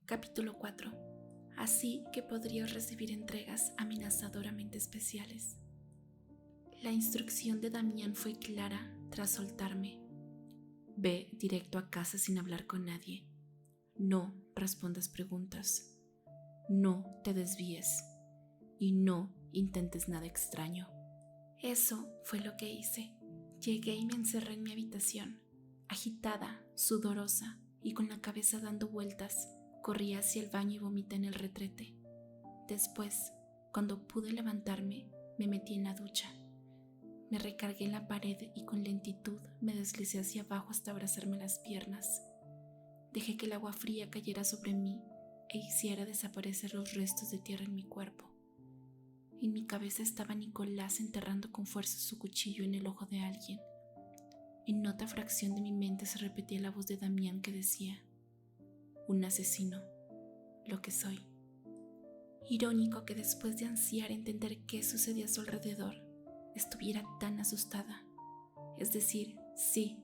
Capítulo 4. Así que podrías recibir entregas amenazadoramente especiales. La instrucción de Damián fue clara tras soltarme. Ve directo a casa sin hablar con nadie. No respondas preguntas. No te desvíes. Y no intentes nada extraño. Eso fue lo que hice. Llegué y me encerré en mi habitación. Agitada, sudorosa y con la cabeza dando vueltas, corrí hacia el baño y vomité en el retrete. Después, cuando pude levantarme, me metí en la ducha. Me recargué en la pared y con lentitud me deslicé hacia abajo hasta abrazarme las piernas. Dejé que el agua fría cayera sobre mí e hiciera desaparecer los restos de tierra en mi cuerpo. En mi cabeza estaba Nicolás enterrando con fuerza su cuchillo en el ojo de alguien. En otra fracción de mi mente se repetía la voz de Damián que decía: un asesino, lo que soy. Irónico que después de ansiar entender qué sucedía a su alrededor, estuviera tan asustada. Es decir, sí,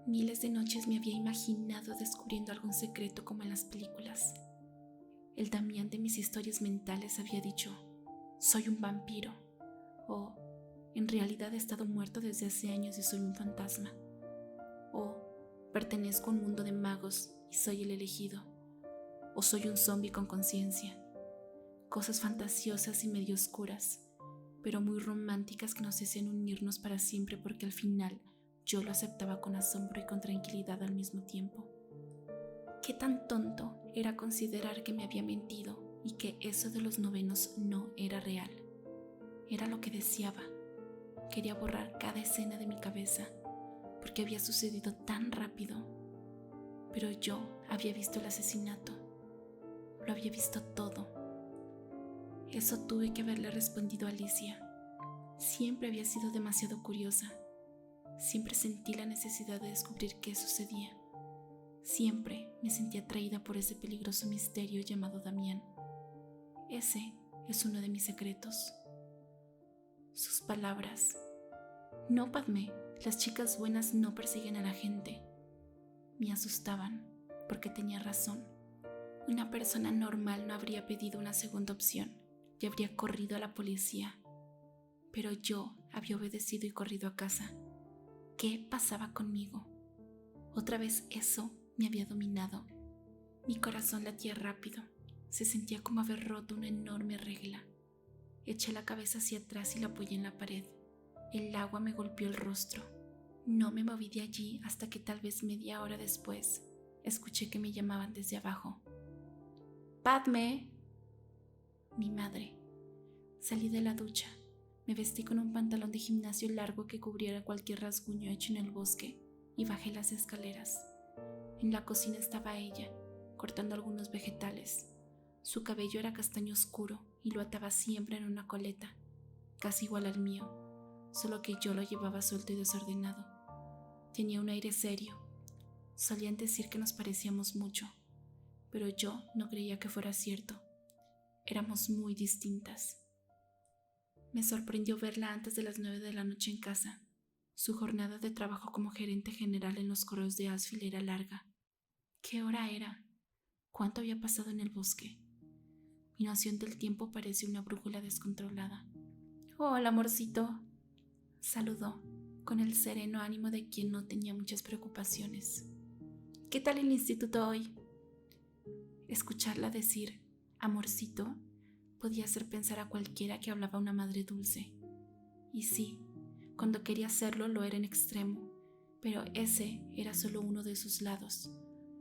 miles de noches me había imaginado descubriendo algún secreto como en las películas. El Damián de mis historias mentales había dicho: soy un vampiro, o en realidad he estado muerto desde hace años y soy un fantasma, o pertenezco a un mundo de magos y soy el elegido, o soy un zombie con conciencia. Cosas fantasiosas y medio oscuras, pero muy románticas que nos hacían unirnos para siempre porque al final yo lo aceptaba con asombro y con tranquilidad al mismo tiempo. Qué tan tonto era considerar que me había mentido y que eso de los novenos no era real. Era lo que deseaba. Quería borrar cada escena de mi cabeza porque había sucedido tan rápido. Pero yo había visto el asesinato. Lo había visto todo. Eso tuve que haberle respondido a Alicia. Siempre había sido demasiado curiosa. Siempre sentí la necesidad de descubrir qué sucedía. Siempre me sentí atraída por ese peligroso misterio llamado Damián. Ese es uno de mis secretos. Sus palabras: no, Padmé, las chicas buenas no persiguen a la gente. Me asustaban porque tenía razón. Una persona normal no habría pedido una segunda opción y habría corrido a la policía. Pero yo había obedecido y corrido a casa. ¿Qué pasaba conmigo? Otra vez eso me había dominado. Mi corazón latía rápido. Se sentía como haber roto una enorme regla. Eché la cabeza hacia atrás y la apoyé en la pared. El agua me golpeó el rostro. No me moví de allí hasta que tal vez media hora después escuché que me llamaban desde abajo. ¡Padmé! Mi madre. Salí de la ducha. Me vestí con un pantalón de gimnasio largo que cubriera cualquier rasguño hecho en el bosque y bajé las escaleras. En la cocina estaba ella, cortando algunos vegetales. Su cabello era castaño oscuro y lo ataba siempre en una coleta, casi igual al mío, solo que yo lo llevaba suelto y desordenado. Tenía un aire serio. Solían decir que nos parecíamos mucho, pero yo no creía que fuera cierto. Éramos muy distintas. Me sorprendió verla antes de las 9 de la noche en casa. Su jornada de trabajo como gerente general en los correos de Ashfield era larga. ¿Qué hora era? ¿Cuánto había pasado en el bosque? Mi noción del tiempo parecía una brújula descontrolada. «Hola, amorcito», saludó, con el sereno ánimo de quien no tenía muchas preocupaciones. «¿Qué tal el instituto hoy?» Escucharla decir «amorcito» podía hacer pensar a cualquiera que hablaba una madre dulce. Y sí, cuando quería hacerlo lo era en extremo, pero ese era solo uno de sus lados,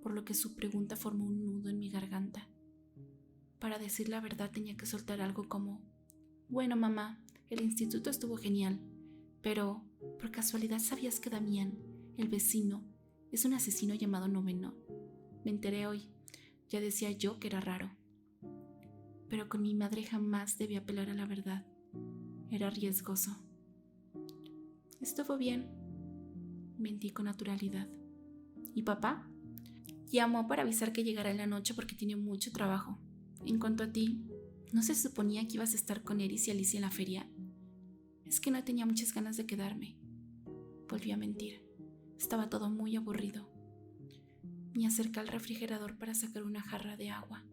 por lo que su pregunta formó un nudo en mi garganta. Para decir la verdad tenía que soltar algo como: «Bueno, mamá, el instituto estuvo genial, pero ¿por casualidad sabías que Damián, el vecino, es un asesino llamado Noveno? Me enteré hoy. Ya decía yo que era raro». Pero con mi madre jamás debí apelar a la verdad. Era riesgoso. «Estuvo bien», mentí con naturalidad. «¿Y papá?» «Llamó para avisar que llegará en la noche porque tiene mucho trabajo. En cuanto a ti, ¿no se suponía que ibas a estar con Eris y Alicia en la feria?» «Es que no tenía muchas ganas de quedarme». Volví a mentir. Estaba todo muy aburrido. Me acerqué al refrigerador para sacar una jarra de agua.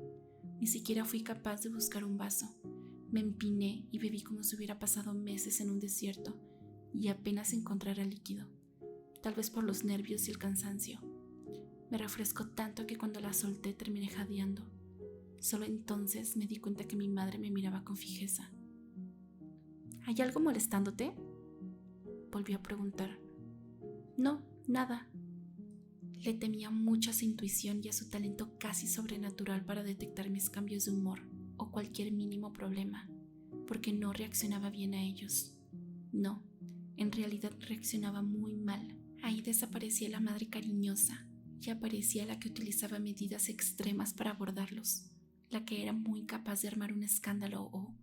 Ni siquiera fui capaz de buscar un vaso. Me empiné y bebí como si hubiera pasado meses en un desierto y apenas encontrara líquido, tal vez por los nervios y el cansancio. Me refrescó tanto que cuando la solté terminé jadeando. Solo entonces me di cuenta que mi madre me miraba con fijeza. ¿Hay algo molestándote?, volvió a preguntar. No, nada. Le temía mucho a su intuición y a su talento casi sobrenatural para detectar mis cambios de humor o cualquier mínimo problema, porque no reaccionaba bien a ellos. No, en realidad reaccionaba muy mal. Ahí desaparecía la madre cariñosa y aparecía la que utilizaba medidas extremas para abordarlos, la que era muy capaz de armar un escándalo o,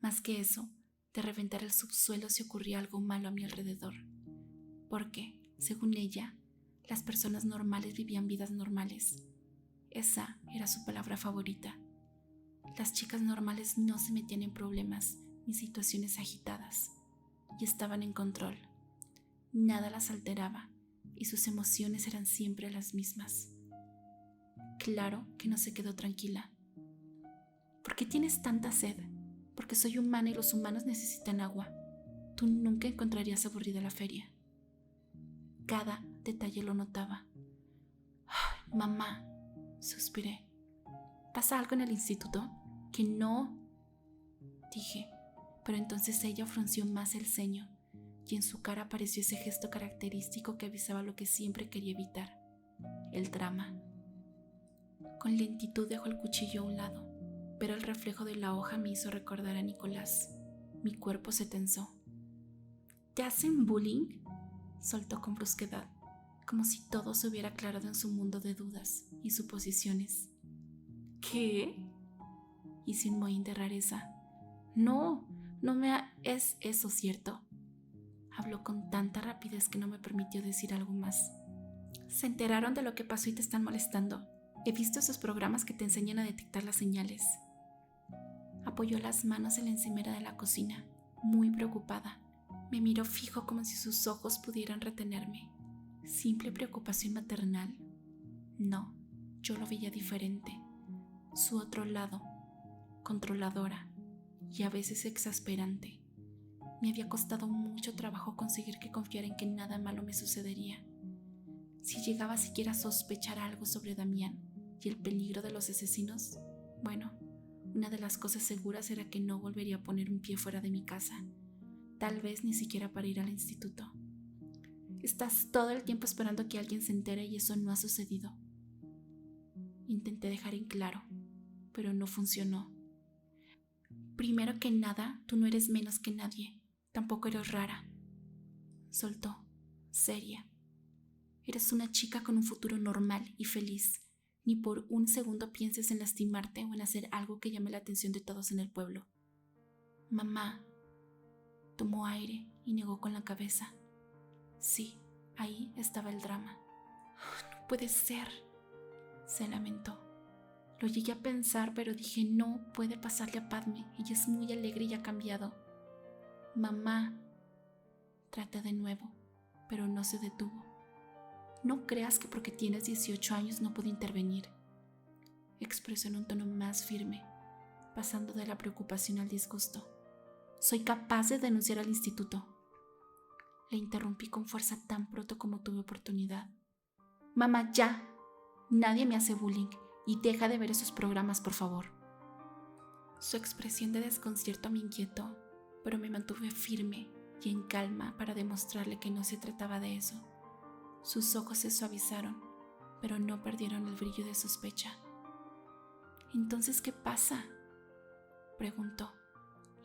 más que eso, de reventar el subsuelo si ocurría algo malo a mi alrededor. Porque, según ella, las personas normales vivían vidas normales. Esa era su palabra favorita. Las chicas normales no se metían en problemas ni situaciones agitadas y estaban en control. Nada las alteraba y sus emociones eran siempre las mismas. Claro que no se quedó tranquila. ¿Por qué tienes tanta sed? Porque soy humana y los humanos necesitan agua. Tú nunca encontrarías aburrida la feria. Cada detalle lo notaba. ¡Ay, mamá!, suspiré. ¿Pasa algo en el instituto? Que no, dije, pero entonces ella frunció más el ceño y en su cara apareció ese gesto característico que avisaba lo que siempre quería evitar: el drama. Con lentitud dejó el cuchillo a un lado, pero el reflejo de la hoja me hizo recordar a Nicolás. Mi cuerpo se tensó. ¿Te hacen bullying?, soltó con brusquedad, como si todo se hubiera aclarado en su mundo de dudas y suposiciones. ¿Qué?, hice un mohín de rareza. No es eso, ¿cierto? Habló con tanta rapidez que no me permitió decir algo más. ¿Se enteraron de lo que pasó y te están molestando? He visto esos programas que te enseñan a detectar las señales. Apoyó las manos en la encimera de la cocina, muy preocupada. Me miró fijo como si sus ojos pudieran retenerme. ¿Simple preocupación maternal? No, yo lo veía diferente. Su otro lado, controladora y a veces exasperante. Me había costado mucho trabajo conseguir que confiara en que nada malo me sucedería. Si llegaba siquiera a sospechar algo sobre Damián y el peligro de los asesinos, bueno, una de las cosas seguras era que no volvería a poner un pie fuera de mi casa, tal vez ni siquiera para ir al instituto. Estás todo el tiempo esperando que alguien se entere y eso no ha sucedido. Intenté dejar en claro, pero no funcionó. Primero que nada, tú no eres menos que nadie, tampoco eres rara. Soltó, seria. Eres una chica con un futuro normal y feliz. Ni por un segundo pienses en lastimarte o en hacer algo que llame la atención de todos en el pueblo. Mamá. Tomó aire y negó con la cabeza. Sí, ahí estaba el drama. No puede ser, se lamentó. Lo llegué a pensar, pero dije, no puede pasarle a Padme. Ella es muy alegre y ha cambiado. Mamá. Traté de nuevo, pero no se detuvo. No creas que porque tienes 18 años no puedo intervenir, expresó en un tono más firme, pasando de la preocupación al disgusto. Soy capaz de denunciar al instituto. Le interrumpí con fuerza tan pronto como tuve oportunidad. Mamá, ya. Nadie me hace bullying y deja de ver esos programas, por favor. Su expresión de desconcierto me inquietó, pero me mantuve firme y en calma para demostrarle que no se trataba de eso. Sus ojos se suavizaron, pero no perdieron el brillo de sospecha. ¿Entonces qué pasa?, preguntó,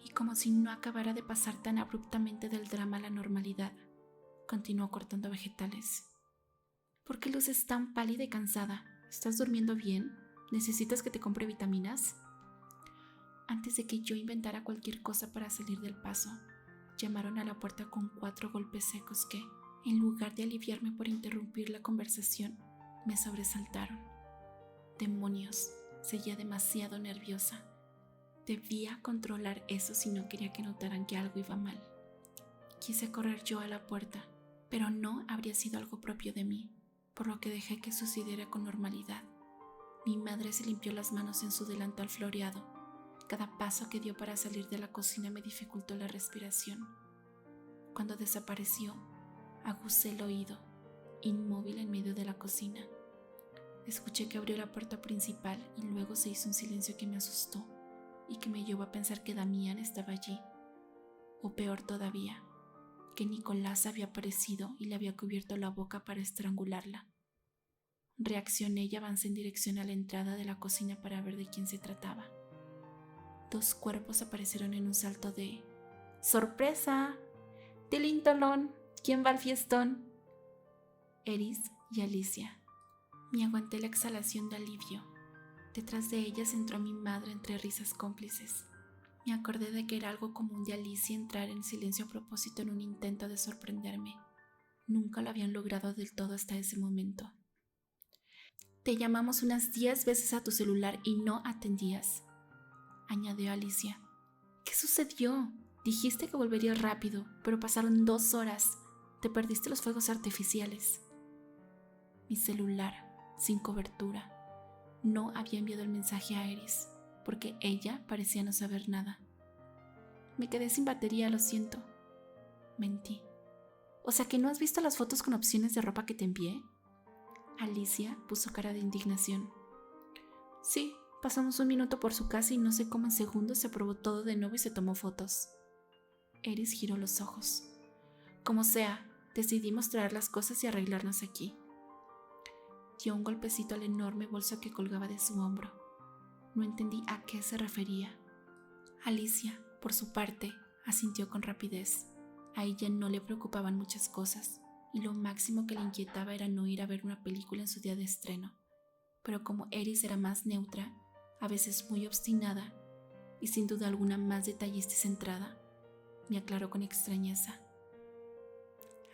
y como si no acabara de pasar tan abruptamente del drama a la normalidad, continuó cortando vegetales. ¿Por qué luces tan pálida y cansada? ¿Estás durmiendo bien? ¿Necesitas que te compre vitaminas? Antes de que yo inventara cualquier cosa para salir del paso, llamaron a la puerta con 4 golpes secos que, en lugar de aliviarme por interrumpir la conversación, me sobresaltaron. Demonios, seguía demasiado nerviosa. Debía controlar eso si no quería que notaran que algo iba mal. Quise correr yo a la puerta, pero no habría sido algo propio de mí, por lo que dejé que sucediera con normalidad. Mi madre se limpió las manos en su delantal floreado. Cada paso que dio para salir de la cocina me dificultó la respiración. Cuando desapareció, aguzé el oído, inmóvil en medio de la cocina. Escuché que abrió la puerta principal y luego se hizo un silencio que me asustó y que me llevó a pensar que Damián estaba allí. O peor todavía, que Nicolás había aparecido y le había cubierto la boca para estrangularla. Reaccioné y avancé en dirección a la entrada de la cocina para ver de quién se trataba. 2 cuerpos aparecieron en un salto de ¡sorpresa! ¡Tilín-tolón! ¿Quién va al fiestón? Eris y Alicia. Me aguanté la exhalación de alivio. Detrás de ellas entró mi madre entre risas cómplices. Me acordé de que era algo común de Alicia entrar en silencio a propósito en un intento de sorprenderme. Nunca lo habían logrado del todo hasta ese momento. Te llamamos unas 10 veces a tu celular y no atendías, añadió Alicia. ¿Qué sucedió? Dijiste que volverías rápido, pero pasaron 2 horas. Te perdiste los fuegos artificiales. Mi celular, sin cobertura. No había enviado el mensaje a Eris, porque ella parecía no saber nada. Me quedé sin batería, lo siento. Mentí. ¿O sea que no has visto las fotos con opciones de ropa que te envié? Alicia puso cara de indignación. Sí, pasamos 1 minuto por su casa y no sé cómo en segundos se probó todo de nuevo y se tomó fotos. Eris giró los ojos. Como sea, decidimos traer las cosas y arreglarnos aquí. Dio un golpecito al enorme bolso que colgaba de su hombro. No entendí a qué se refería. Alicia, por su parte, asintió con rapidez. A ella no le preocupaban muchas cosas, y lo máximo que le inquietaba era no ir a ver una película en su día de estreno. Pero como Eris era más neutra, a veces muy obstinada, y sin duda alguna más detallista y centrada, me aclaró con extrañeza.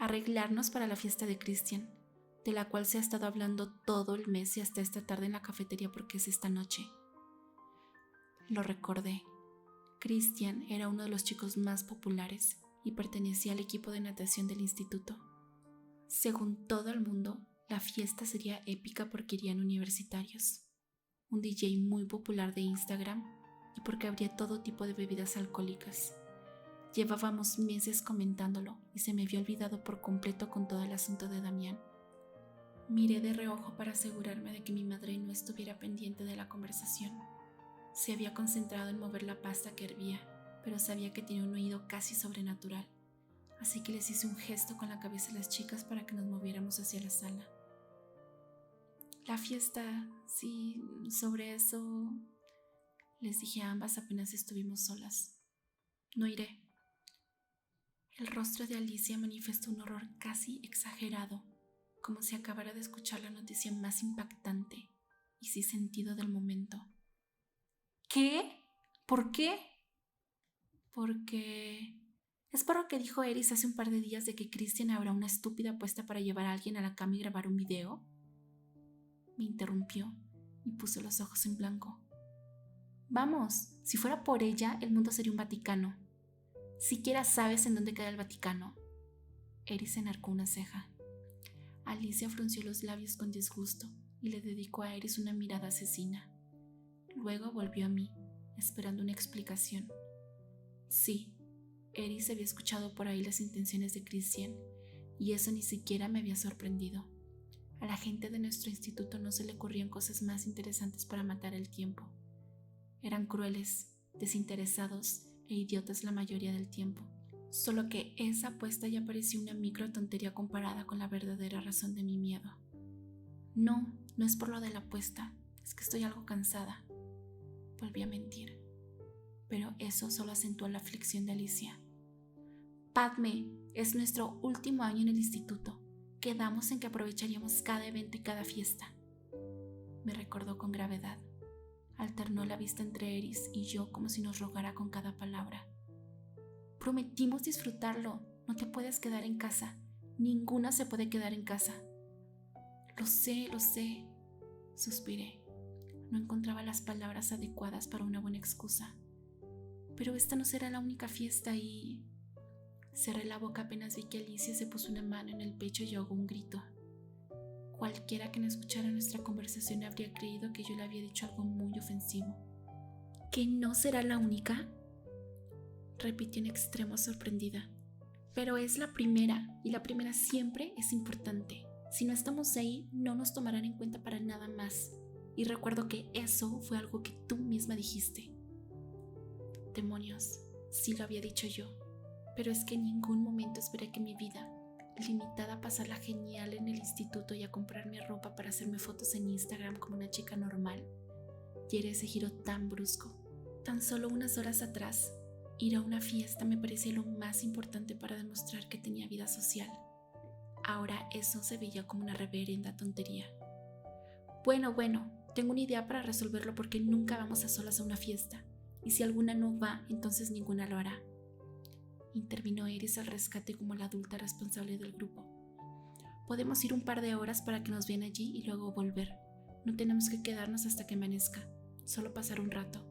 Arreglarnos para la fiesta de Christian, de la cual se ha estado hablando todo el mes y hasta esta tarde en la cafetería porque es esta noche. Lo recordé. Christian era uno de los chicos más populares y pertenecía al equipo de natación del instituto. Según todo el mundo, la fiesta sería épica porque irían universitarios, un DJ muy popular de Instagram y porque habría todo tipo de bebidas alcohólicas. Llevábamos meses comentándolo y se me había olvidado por completo con todo el asunto de Damián. Miré de reojo para asegurarme de que mi madre no estuviera pendiente de la conversación. Se había concentrado en mover la pasta que hervía, pero sabía que tenía un oído casi sobrenatural, así que les hice un gesto con la cabeza a las chicas para que nos moviéramos hacia la sala. La fiesta, sí, sobre eso, les dije a ambas apenas estuvimos solas. No iré. El rostro de Alicia manifestó un horror casi exagerado, como si acabara de escuchar la noticia más impactante y sin sentido del momento. ¿Qué? ¿Por qué? Porque es por lo que dijo Eris hace un par de días de que Christian habrá una estúpida apuesta para llevar a alguien a la cama y grabar un video. Me interrumpió y puse los ojos en blanco. Vamos, si fuera por ella, el mundo sería un Vaticano. ¿Siquiera sabes en dónde queda el Vaticano? Eris enarcó una ceja. Alicia frunció los labios con disgusto y le dedicó a Eris una mirada asesina. Luego volvió a mí, esperando una explicación. Sí, Eris había escuchado por ahí las intenciones de Christian, y eso ni siquiera me había sorprendido. A la gente de nuestro instituto no se le ocurrían cosas más interesantes para matar el tiempo. Eran crueles, desinteresados e idiotas la mayoría del tiempo. Solo que esa apuesta ya parecía una micro tontería comparada con la verdadera razón de mi miedo. No es por lo de la apuesta, es que estoy algo cansada. Volví a mentir, pero eso solo acentuó la aflicción de Alicia. Padme, es nuestro último año en el instituto. Quedamos en que aprovecharíamos cada evento y cada fiesta. Me recordó con gravedad. Alternó la vista entre Eris y yo como si nos rogara con cada palabra. Prometimos disfrutarlo, no te puedes quedar en casa. Ninguna se puede quedar en casa. Lo sé, suspiré. No encontraba las palabras adecuadas para una buena excusa. Pero esta no será la única fiesta y... Cerré la boca apenas vi que Alicia se puso una mano en el pecho y ahogó un grito. Cualquiera que no escuchara nuestra conversación habría creído que yo le había dicho algo muy ofensivo. ¿Que no será la única?, repitió en extremo sorprendida. Pero es la primera, y la primera siempre es importante. Si no estamos ahí, no nos tomarán en cuenta para nada más. Y recuerdo que eso fue algo que tú misma dijiste. Demonios, sí lo había dicho yo, pero es que en ningún momento esperé que mi vida, limitada a pasarla genial en el instituto y a comprarme ropa para hacerme fotos en Instagram como una chica normal, diera ese giro tan brusco. Tan solo unas horas atrás, ir a una fiesta me parecía lo más importante para demostrar que tenía vida social. Ahora eso se veía como una reverenda tontería. Bueno, tengo una idea para resolverlo porque nunca vamos a solas a una fiesta. Y si alguna no va, entonces ninguna lo hará. Intervino Eris al rescate como la adulta responsable del grupo. Podemos ir un par de horas para que nos vean allí y luego volver. No tenemos que quedarnos hasta que amanezca, solo pasar un rato.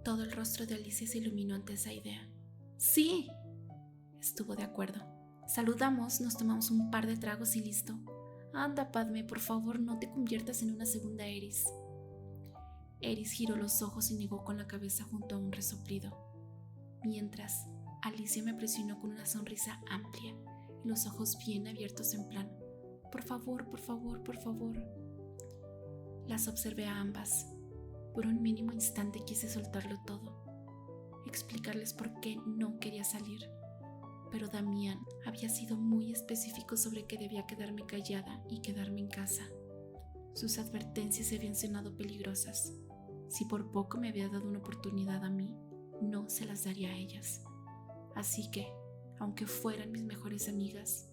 Todo el rostro de Alicia se iluminó ante esa idea. ¡Sí!, estuvo de acuerdo. Saludamos, nos tomamos un par de tragos y listo. Anda, Padme, por favor, no te conviertas en una segunda Eris. Eris giró los ojos y negó con la cabeza junto a un resoplido. Mientras, Alicia me presionó con una sonrisa amplia y los ojos bien abiertos en plan, por favor, por favor, por favor. Las observé a ambas. Por un mínimo instante quise soltarlo todo, explicarles por qué no quería salir. Pero Damián había sido muy específico sobre que debía quedarme callada y quedarme en casa. Sus advertencias se habían sonado peligrosas. Si por poco me había dado una oportunidad a mí, no se las daría a ellas. Así que, aunque fueran mis mejores amigas,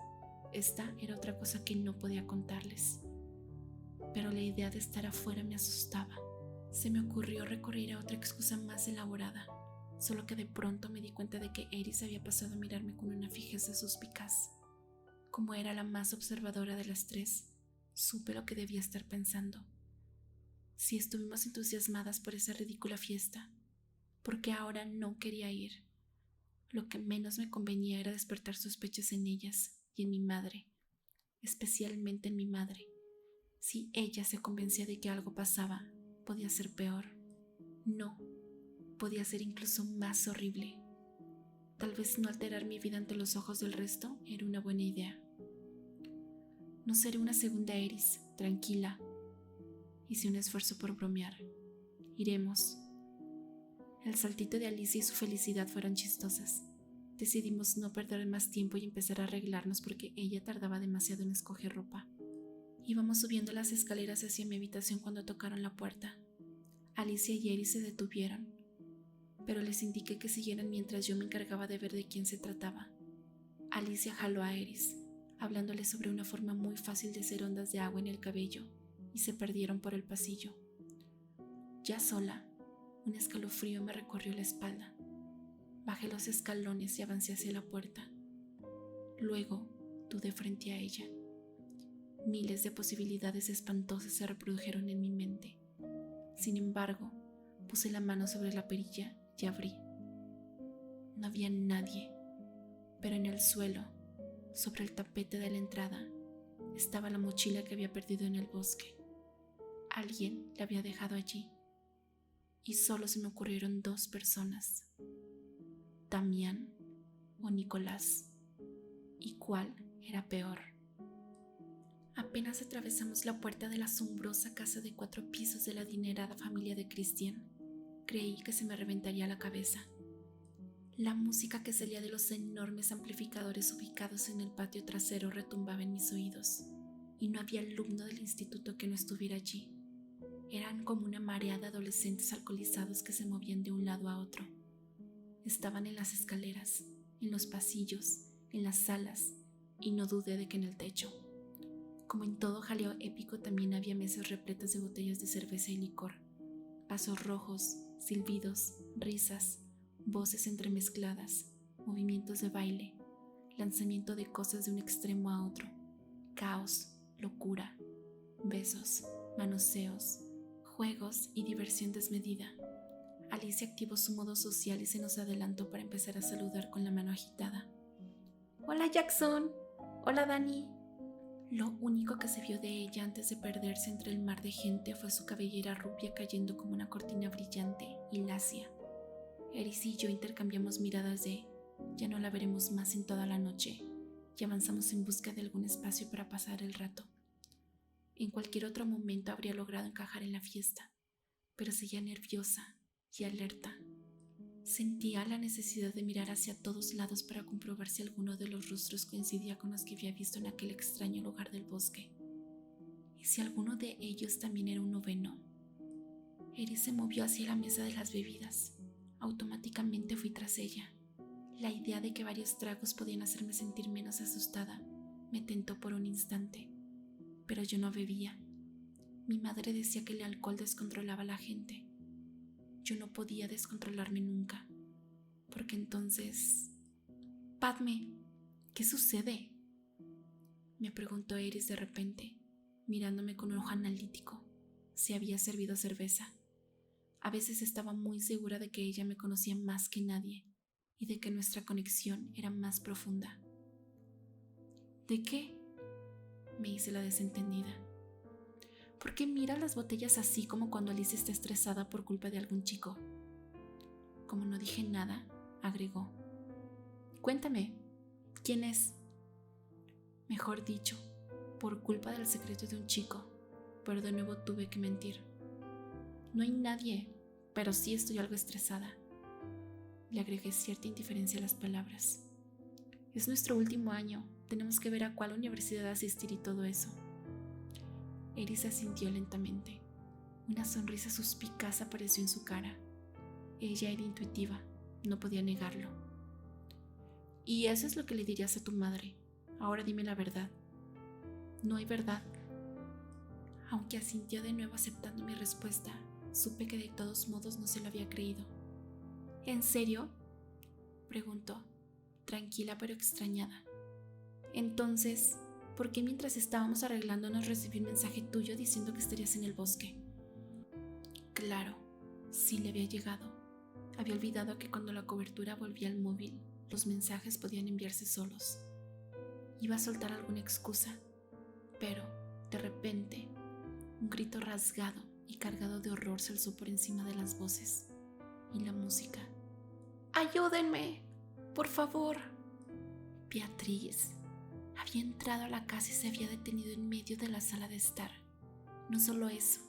esta era otra cosa que no podía contarles. Pero la idea de estar afuera me asustaba. Se me ocurrió recurrir a otra excusa más elaborada, solo que de pronto me di cuenta de que Eris había pasado a mirarme con una fijeza suspicaz. Como era la más observadora de las tres, supe lo que debía estar pensando. Si estuvimos entusiasmadas por esa ridícula fiesta, ¿por qué ahora no quería ir? Lo que menos me convenía era despertar sospechas en ellas y en mi madre, especialmente en mi madre. Si ella se convencía de que algo pasaba, podía ser peor. No, podía ser incluso más horrible. Tal vez no alterar mi vida ante los ojos del resto era una buena idea. No seré una segunda Eris, tranquila. Hice un esfuerzo por bromear. Iremos. El saltito de Alicia y su felicidad fueron chistosas. Decidimos no perder más tiempo y empezar a arreglarnos porque ella tardaba demasiado en escoger ropa. Íbamos subiendo las escaleras hacia mi habitación cuando tocaron la puerta. Alicia y Eris se detuvieron, pero les indiqué que siguieran mientras yo me encargaba de ver de quién se trataba. Alicia jaló a Eris, hablándole sobre una forma muy fácil de hacer ondas de agua en el cabello, y se perdieron por el pasillo. Ya sola, un escalofrío me recorrió la espalda. Bajé los escalones y avancé hacia la puerta. Luego dudé frente a ella. Miles de posibilidades espantosas se reprodujeron en mi mente. Sin embargo, puse la mano sobre la perilla y abrí. No había nadie, pero en el suelo, sobre el tapete de la entrada, estaba la mochila que había perdido en el bosque. Alguien la había dejado allí, y solo se me ocurrieron dos personas: Damián o Nicolás. ¿Y cuál era peor? Apenas atravesamos la puerta de la asombrosa casa de 4 pisos de la adinerada familia de Christian, creí que se me reventaría la cabeza. La música que salía de los enormes amplificadores ubicados en el patio trasero retumbaba en mis oídos, y no había alumno del instituto que no estuviera allí. Eran como una marea de adolescentes alcoholizados que se movían de un lado a otro. Estaban en las escaleras, en los pasillos, en las salas, y no dudé de que en el techo. Como en todo jaleo épico, también había mesas repletas de botellas de cerveza y licor, vasos rojos, silbidos, risas, voces entremezcladas, movimientos de baile, lanzamiento de cosas de un extremo a otro, caos, locura, besos, manoseos, juegos y diversión desmedida. Alicia activó su modo social y se nos adelantó para empezar a saludar con la mano agitada. «Hola, Jackson. Hola, Dani». Lo único que se vio de ella antes de perderse entre el mar de gente fue su cabellera rubia cayendo como una cortina brillante y lacia. Eris y yo intercambiamos miradas de ya no la veremos más en toda la noche y avanzamos en busca de algún espacio para pasar el rato. En cualquier otro momento habría logrado encajar en la fiesta, pero seguía nerviosa y alerta. Sentía la necesidad de mirar hacia todos lados para comprobar si alguno de los rostros coincidía con los que había visto en aquel extraño lugar del bosque. ¿Y si alguno de ellos también era un noveno? Eris se movió hacia la mesa de las bebidas. Automáticamente fui tras ella. La idea de que varios tragos podían hacerme sentir menos asustada me tentó por un instante, pero yo no bebía. Mi madre decía que el alcohol descontrolaba a la gente. Yo no podía descontrolarme nunca, porque entonces... Padme, ¿qué sucede?, me preguntó Eris de repente, mirándome con un ojo analítico. Se había servido cerveza. A veces estaba muy segura de que ella me conocía más que nadie y de que nuestra conexión era más profunda. ¿De qué?, me hice la desentendida. ¿Por qué mira las botellas así como cuando Alicia está estresada por culpa de algún chico? Como no dije nada, agregó. Cuéntame, ¿quién es? Mejor dicho, por culpa del secreto de un chico, pero de nuevo tuve que mentir. No hay nadie, pero sí estoy algo estresada. Le agregué cierta indiferencia a las palabras. Es nuestro último año, tenemos que ver a cuál universidad asistir y todo eso. Eris asintió lentamente. Una sonrisa suspicaz apareció en su cara. Ella era intuitiva, no podía negarlo. Y eso es lo que le dirías a tu madre. Ahora dime la verdad. No hay verdad. Aunque asintió de nuevo aceptando mi respuesta, supe que de todos modos no se lo había creído. ¿En serio?, preguntó, tranquila pero extrañada. Entonces, ¿por qué mientras estábamos arreglándonos recibí un mensaje tuyo diciendo que estarías en el bosque? Claro, sí le había llegado. Había olvidado que cuando la cobertura volvía al móvil, los mensajes podían enviarse solos. Iba a soltar alguna excusa, pero, de repente, un grito rasgado y cargado de horror se alzó por encima de las voces y la música. ¡Ayúdenme! ¡Por favor! Beatriz había entrado a la casa y se había detenido en medio de la sala de estar. No solo eso,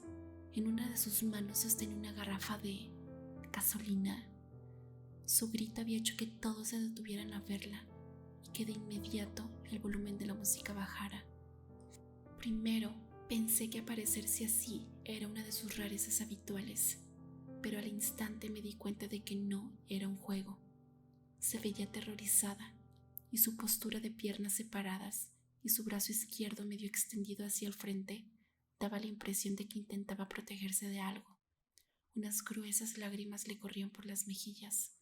en una de sus manos sostenía una garrafa de gasolina. Su grito había hecho que todos se detuvieran a verla y que de inmediato el volumen de la música bajara. Primero pensé que aparecerse así era una de sus rarezas habituales, pero al instante me di cuenta de que no era un juego. Se veía aterrorizada y su postura de piernas separadas y su brazo izquierdo medio extendido hacia el frente daba la impresión de que intentaba protegerse de algo. Unas gruesas lágrimas le corrían por las mejillas.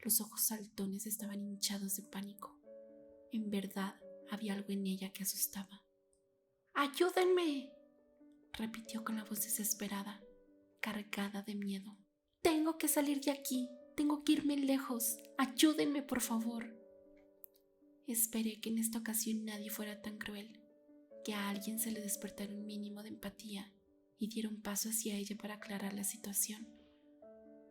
Los ojos saltones estaban hinchados de pánico. En verdad, había algo en ella que asustaba. ¡Ayúdenme!, repitió con la voz desesperada, cargada de miedo. Tengo que salir de aquí, tengo que irme lejos. Ayúdenme, por favor. Esperé que en esta ocasión nadie fuera tan cruel, que a alguien se le despertara un mínimo de empatía y diera un paso hacia ella para aclarar la situación,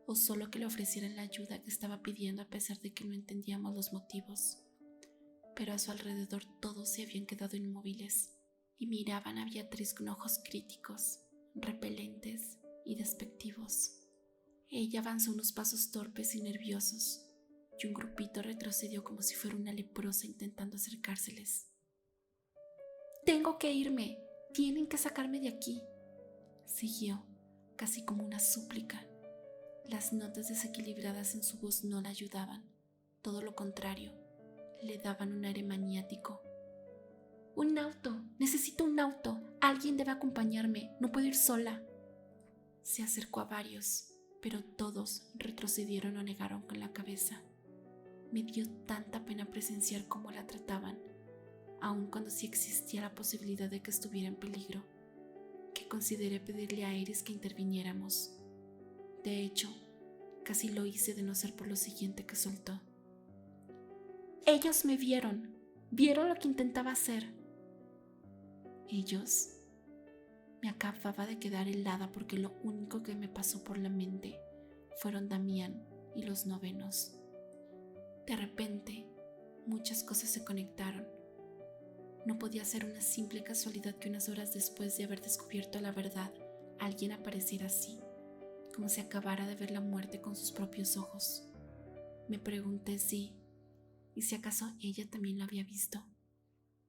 o solo que le ofrecieran la ayuda que estaba pidiendo a pesar de que no entendíamos los motivos. Pero a su alrededor todos se habían quedado inmóviles y miraban a Beatriz con ojos críticos, repelentes y despectivos. Ella avanzó unos pasos torpes y nerviosos, y un grupito retrocedió como si fuera una leprosa intentando acercárseles. «Tengo que irme, tienen que sacarme de aquí», siguió, casi como una súplica. Las notas desequilibradas en su voz no la ayudaban, todo lo contrario, le daban un aire maniático. «Un auto, necesito un auto, alguien debe acompañarme, no puedo ir sola». Se acercó a varios, pero todos retrocedieron o negaron con la cabeza. Me dio tanta pena presenciar cómo la trataban, aun cuando sí existía la posibilidad de que estuviera en peligro, que consideré pedirle a Eris que interviniéramos. De hecho, casi lo hice de no ser por lo siguiente que soltó. «Ellos me vieron lo que intentaba hacer». Ellos. Me acababa de quedar helada porque lo único que me pasó por la mente fueron Damián y los novenos. De repente, muchas cosas se conectaron. No podía ser una simple casualidad que unas horas después de haber descubierto la verdad, alguien apareciera así, como si acabara de ver la muerte con sus propios ojos. Me pregunté y si acaso ella también lo había visto,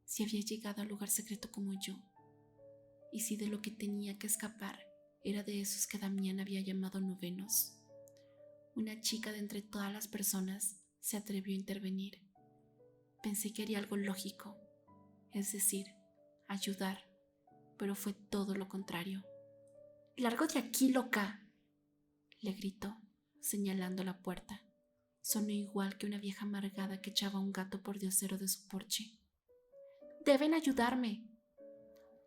si había llegado al lugar secreto como yo, y si de lo que tenía que escapar era de esos que Damián había llamado novenos. Una chica de entre todas las personas se atrevió a intervenir. Pensé que haría algo lógico, es decir, ayudar, pero fue todo lo contrario. «¡Largo de aquí, loca!», le gritó, señalando la puerta. Sonó igual que una vieja amargada que echaba a un gato por diosero de su porche. «¡Deben ayudarme!»,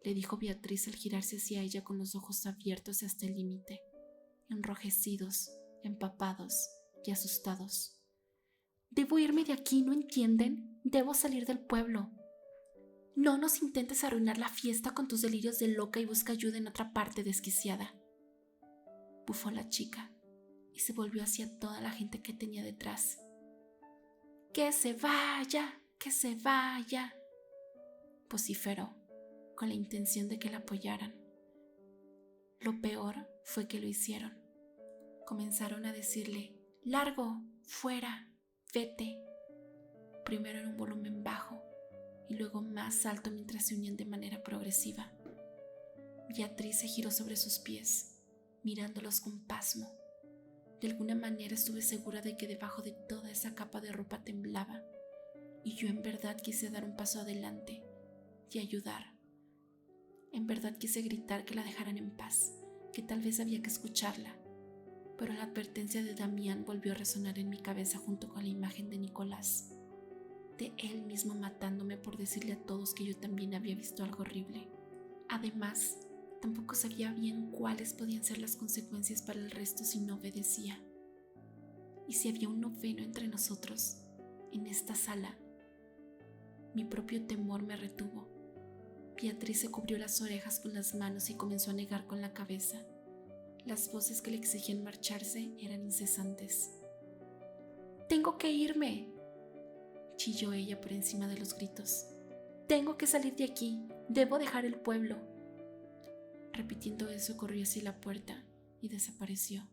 le dijo Beatriz al girarse hacia ella con los ojos abiertos hasta el límite, enrojecidos, empapados y asustados. «Debo irme de aquí, ¿no entienden? Debo salir del pueblo». «No nos intentes arruinar la fiesta con tus delirios de loca y busca ayuda en otra parte, desquiciada», bufó la chica y se volvió hacia toda la gente que tenía detrás. «¡Que se vaya! ¡Que se vaya!», vociferó, con la intención de que la apoyaran. Lo peor fue que lo hicieron. Comenzaron a decirle: «¡Largo! ¡Fuera! ¡Vete!», primero en un volumen bajo y luego más alto mientras se unían de manera progresiva. Beatriz se giró sobre sus pies, mirándolos con pasmo. De alguna manera estuve segura de que debajo de toda esa capa de ropa temblaba, y yo en verdad quise dar un paso adelante y ayudar. En verdad quise gritar que la dejaran en paz, que tal vez había que escucharla, pero la advertencia de Damián volvió a resonar en mi cabeza junto con la imagen de Nicolás, de él mismo matándome por decirle a todos que yo también había visto algo horrible. Además, tampoco sabía bien cuáles podían ser las consecuencias para el resto si no obedecía. Y si había un noveno entre nosotros, en esta sala, mi propio temor me retuvo. Beatriz se cubrió las orejas con las manos y comenzó a negar con la cabeza. Las voces que le exigían marcharse eran incesantes. «¡Tengo que irme!», chilló ella por encima de los gritos. «¡Tengo que salir de aquí! ¡Debo dejar el pueblo!». Repitiendo eso, corrió hacia la puerta y desapareció.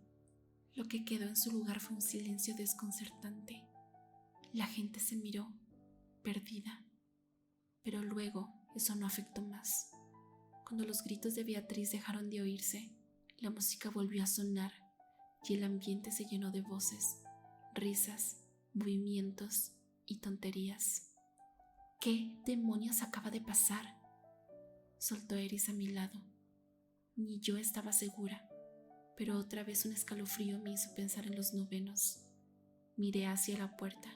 Lo que quedó en su lugar fue un silencio desconcertante. La gente se miró, perdida. Pero luego eso no afectó más. Cuando los gritos de Beatriz dejaron de oírse, la música volvió a sonar y el ambiente se llenó de voces, risas, movimientos y tonterías. «¿Qué demonios acaba de pasar?», soltó Eris a mi lado. Ni yo estaba segura, pero otra vez un escalofrío me hizo pensar en los novenos. Miré hacia la puerta.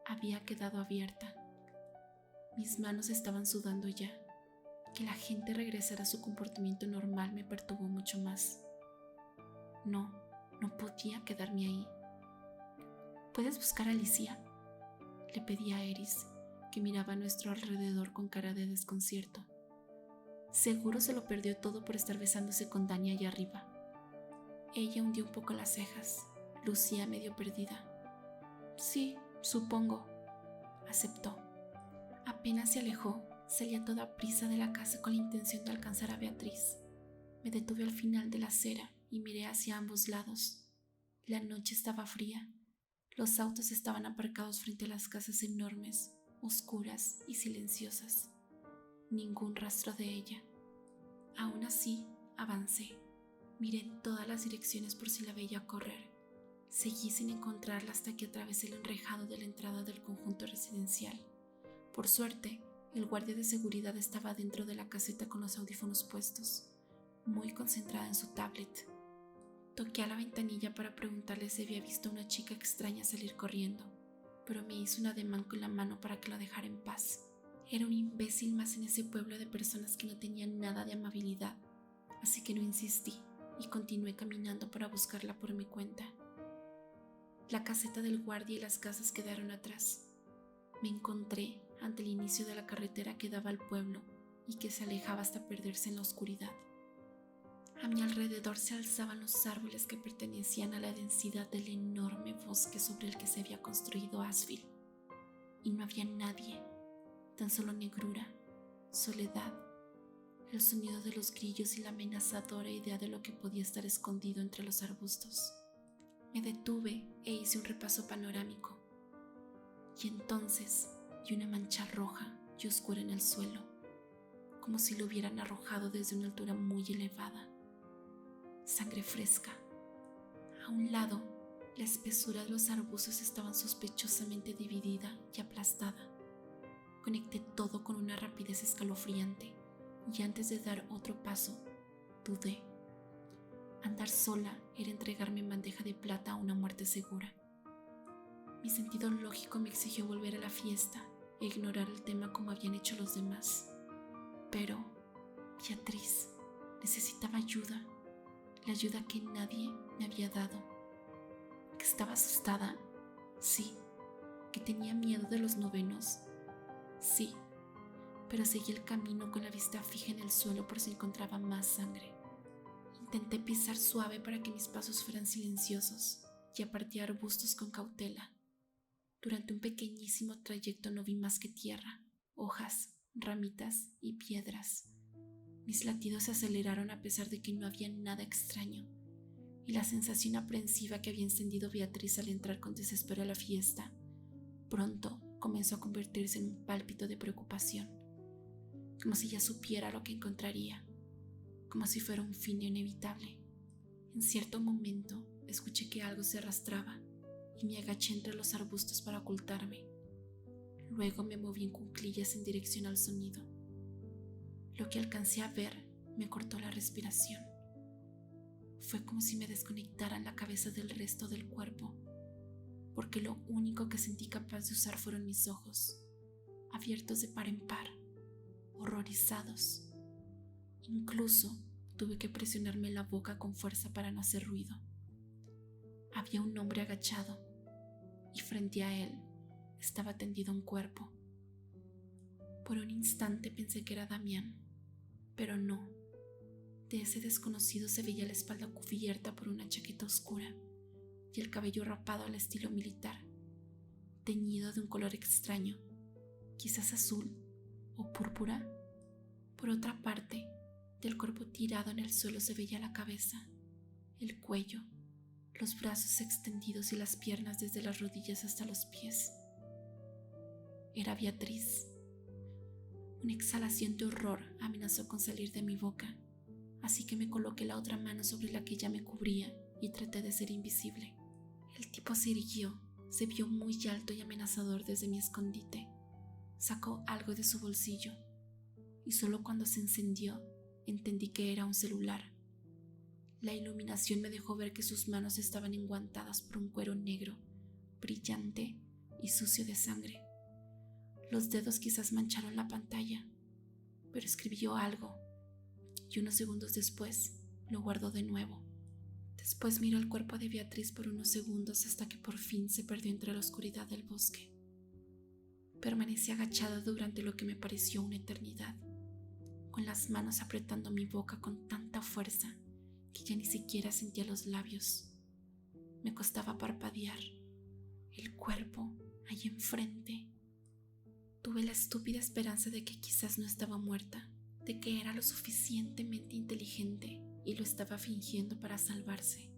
Había quedado abierta. Mis manos estaban sudando ya. Que la gente regresara a su comportamiento normal me perturbó mucho más. No podía quedarme ahí. «¿Puedes buscar a Alicia?», le pedí a Eris, que miraba a nuestro alrededor con cara de desconcierto. Seguro se lo perdió todo por estar besándose con Dani allá arriba. Ella hundió un poco las cejas. Lucía medio perdida. «Sí, supongo», aceptó. Apenas se alejó, salí a toda prisa de la casa con la intención de alcanzar a Beatriz. Me detuve al final de la acera y miré hacia ambos lados. La noche estaba fría. Los autos estaban aparcados frente a las casas enormes, oscuras y silenciosas. Ningún rastro de ella. Aún así, avancé. Miré en todas las direcciones por si la veía correr. Seguí sin encontrarla hasta que atravesé el enrejado de la entrada del conjunto residencial. Por suerte, el guardia de seguridad estaba dentro de la caseta con los audífonos puestos, muy concentrada en su tablet. Toqué a la ventanilla para preguntarle si había visto a una chica extraña salir corriendo, pero me hizo un ademán con la mano para que la dejara en paz. Era un imbécil más en ese pueblo de personas que no tenían nada de amabilidad, así que no insistí y continué caminando para buscarla por mi cuenta. La caseta del guardia y las casas quedaron atrás. Me encontré ante el inicio de la carretera que daba al pueblo y que se alejaba hasta perderse en la oscuridad. A mi alrededor se alzaban los árboles que pertenecían a la densidad del enorme bosque sobre el que se había construido Asheville, y no había nadie, tan solo negrura, soledad, el sonido de los grillos y la amenazadora idea de lo que podía estar escondido entre los arbustos. Me detuve e hice un repaso panorámico, y entonces vi una mancha roja y oscura en el suelo, como si lo hubieran arrojado desde una altura muy elevada. Sangre fresca. A un lado, la espesura de los arbustos estaba sospechosamente dividida y aplastada. Conecté todo con una rapidez escalofriante y antes de dar otro paso, dudé. Andar sola era entregarme en bandeja de plata a una muerte segura. Mi sentido lógico me exigió volver a la fiesta e ignorar el tema como habían hecho los demás. Pero Beatriz necesitaba ayuda, la ayuda que nadie me había dado. Que estaba asustada, sí. Que tenía miedo de los novenos, sí. Pero seguí el camino con la vista fija en el suelo por si encontraba más sangre. Intenté pisar suave para que mis pasos fueran silenciosos y aparté arbustos con cautela. Durante un pequeñísimo trayecto no vi más que tierra, hojas, ramitas y piedras. Mis latidos se aceleraron a pesar de que no había nada extraño, y la sensación aprensiva que había encendido Beatriz al entrar con desespero a la fiesta pronto comenzó a convertirse en un pálpito de preocupación, como si ya supiera lo que encontraría, como si fuera un fin inevitable. En cierto momento escuché que algo se arrastraba y me agaché entre los arbustos para ocultarme. Luego me moví en cuclillas en dirección al sonido. Lo que alcancé a ver me cortó la respiración. Fue como si me desconectaran la cabeza del resto del cuerpo, porque lo único que sentí capaz de usar fueron mis ojos, abiertos de par en par, horrorizados. Incluso tuve que presionarme la boca con fuerza para no hacer ruido. Había un hombre agachado y frente a él estaba tendido un cuerpo. Por un instante pensé que era Damián, pero no. De ese desconocido se veía la espalda cubierta por una chaqueta oscura y el cabello rapado al estilo militar, teñido de un color extraño, quizás azul o púrpura. Por otra parte, del cuerpo tirado en el suelo se veía la cabeza, el cuello, los brazos extendidos y las piernas desde las rodillas hasta los pies. Era Beatriz. Una exhalación de horror amenazó con salir de mi boca, así que me coloqué la otra mano sobre la que ya me cubría y traté de ser invisible. El tipo se irguió, se vio muy alto y amenazador desde mi escondite. Sacó algo de su bolsillo y solo cuando se encendió entendí que era un celular. La iluminación me dejó ver que sus manos estaban enguantadas por un cuero negro, brillante y sucio de sangre. Los dedos quizás mancharon la pantalla, pero escribió algo y unos segundos después lo guardó de nuevo. Después miró el cuerpo de Beatriz por unos segundos hasta que por fin se perdió entre la oscuridad del bosque. Permanecí agachada durante lo que me pareció una eternidad, con las manos apretando mi boca con tanta fuerza que ya ni siquiera sentía los labios. Me costaba parpadear. El cuerpo, ahí enfrente. Tuve la estúpida esperanza de que quizás no estaba muerta, de que era lo suficientemente inteligente y lo estaba fingiendo para salvarse.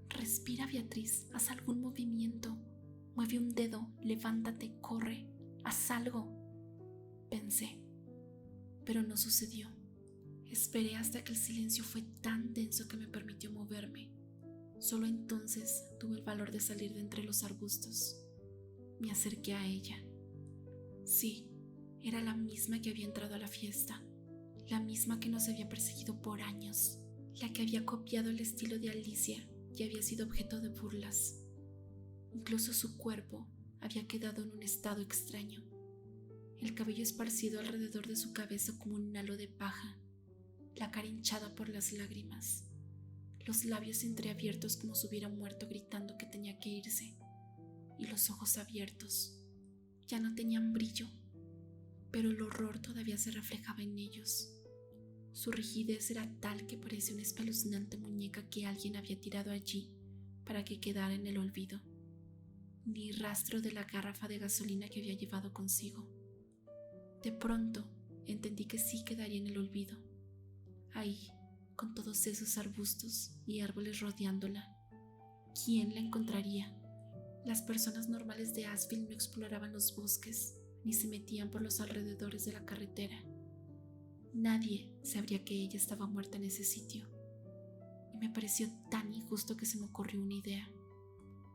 Respira, Beatriz, haz algún movimiento. Mueve un dedo, levántate, corre, haz algo. Pensé, pero no sucedió. Esperé hasta que el silencio fue tan denso que me permitió moverme. Solo entonces tuve el valor de salir de entre los arbustos. Me acerqué a ella. Sí, era la misma que había entrado a la fiesta, la misma que nos había perseguido por años, la que había copiado el estilo de Alicia y había sido objeto de burlas. Incluso su cuerpo había quedado en un estado extraño, el cabello esparcido alrededor de su cabeza como un halo de paja, la cara hinchada por las lágrimas, los labios entreabiertos como si hubiera muerto gritando que tenía que irse, y los ojos abiertos. Ya no tenían brillo. pero el horror todavía se reflejaba en ellos. Su rigidez era tal que parecía una espeluznante muñeca que alguien había tirado allí para que quedara en el olvido. Ni rastro de la garrafa de gasolina que había llevado consigo. De pronto entendí que sí quedaría en el olvido, ahí, con todos esos arbustos y árboles rodeándola. ¿Quién la encontraría? Las personas normales de Asheville no exploraban los bosques ni se metían por los alrededores de la carretera. Nadie sabría que ella estaba muerta en ese sitio. Y me pareció tan injusto que se me ocurrió una idea.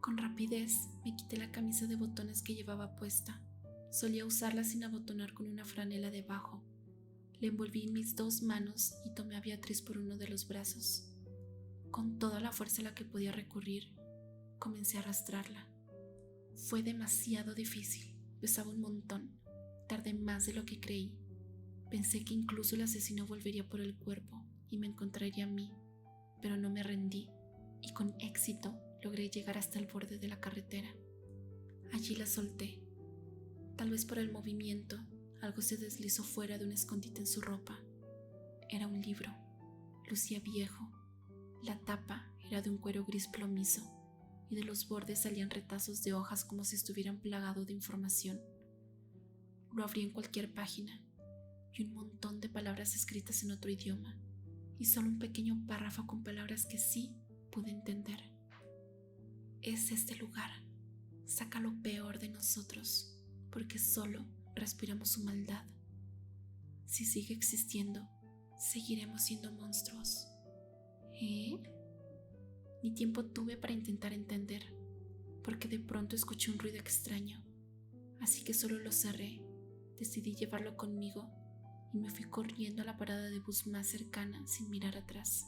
Con rapidez me quité la camisa de botones que llevaba puesta. Solía usarla sin abotonar con una franela debajo. Le envolví en mis 2 manos y tomé a Beatriz por uno de los brazos. Con toda la fuerza a la que podía recurrir, comencé a arrastrarla. Fue demasiado difícil, pesaba un montón, tardé más de lo que creí. Pensé que incluso el asesino volvería por el cuerpo y me encontraría a mí, pero no me rendí y con éxito logré llegar hasta el borde de la carretera. Allí la solté. Tal vez por el movimiento, algo se deslizó fuera de un escondite en su ropa. Era un libro. Lucía viejo. La tapa era de un cuero gris plomizo y de los bordes salían retazos de hojas como si estuvieran plagados de información. Lo abrí en cualquier página y un montón de palabras escritas en otro idioma y solo un pequeño párrafo con palabras que sí pude entender. Es este lugar. Saca lo peor de nosotros, porque solo respiramos su maldad. Si sigue existiendo, seguiremos siendo monstruos. Ni tiempo tuve para intentar entender, porque de pronto escuché un ruido extraño, así que solo lo cerré. Decidí llevarlo conmigo y me fui corriendo a la parada de bus más cercana sin mirar atrás.